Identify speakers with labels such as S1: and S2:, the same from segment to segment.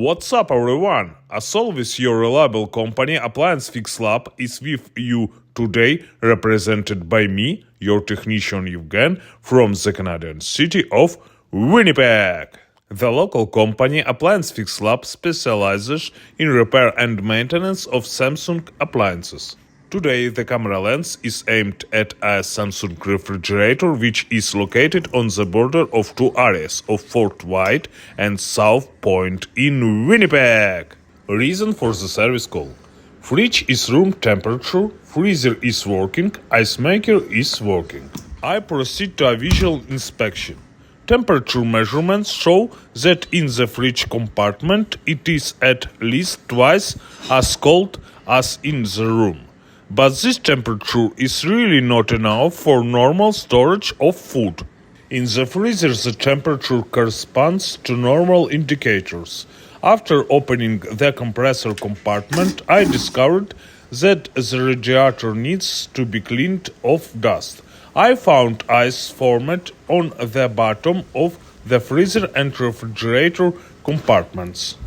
S1: What's up, everyone? As always, your reliable company Appliance Fix Lab is with you today, represented by me, your technician Evgen, from the Canadian city of Winnipeg. The local company Appliance Fix Lab specializes in repair and maintenance of Samsung appliances. Today, the camera lens is aimed at a Samsung refrigerator which is located on the border of two areas of Fort Whyte and South Pointe in Winnipeg. Reason for the service call: fridge is room temperature, freezer is working, ice maker is working. I proceed to a visual inspection. Temperature measurements show that in the fridge compartment it is at least twice as cold as in the room. But this temperature is really not enough for normal storage of food. In the freezer, the temperature corresponds to normal indicators. After opening the compressor compartment, I discovered that the radiator needs to be cleaned of dust. I found ice formed on the bottom of the freezer and refrigerator compartments.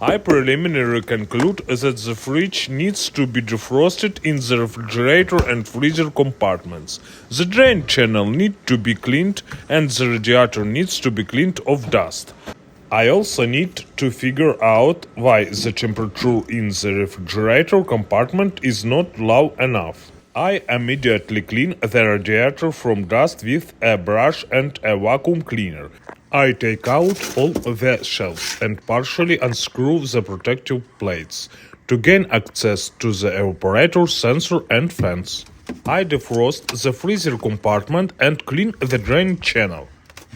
S1: I preliminarily conclude that the fridge needs to be defrosted in the refrigerator and freezer compartments. The drain channel needs to be cleaned and the radiator needs to be cleaned of dust. I also need to figure out why the temperature in the refrigerator compartment is not low enough. I immediately clean the radiator from dust with a brush and a vacuum cleaner. I take out all the shelves and partially unscrew the protective plates to gain access to the evaporator, sensor and fans. I defrost the freezer compartment and clean the drain channel.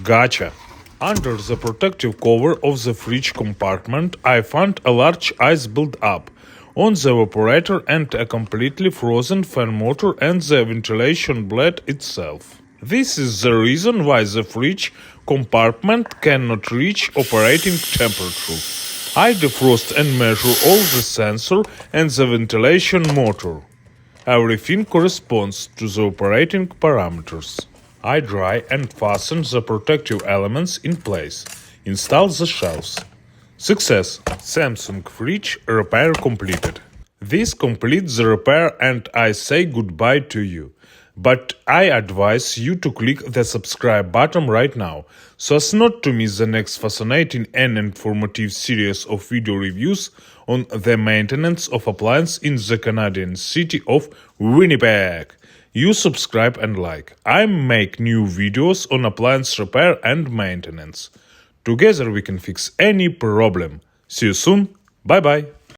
S1: Gotcha! Under the protective cover of the fridge compartment, I found a large ice buildup on the evaporator and a completely frozen fan motor and the ventilation blade itself. This is the reason why the fridge compartment cannot reach operating temperature. I defrost and measure all the sensor and the ventilation motor. Everything corresponds to the operating parameters. I dry and fasten the protective elements in place. Install the shelves. Success! Samsung fridge repair completed. This completes the repair and I say goodbye to you. But I advise you to click the subscribe button right now, so as not to miss the next fascinating and informative series of video reviews on the maintenance of appliances in the Canadian city of Winnipeg. You subscribe and like. I make new videos on appliance repair and maintenance. Together we can fix any problem. See you soon. Bye bye.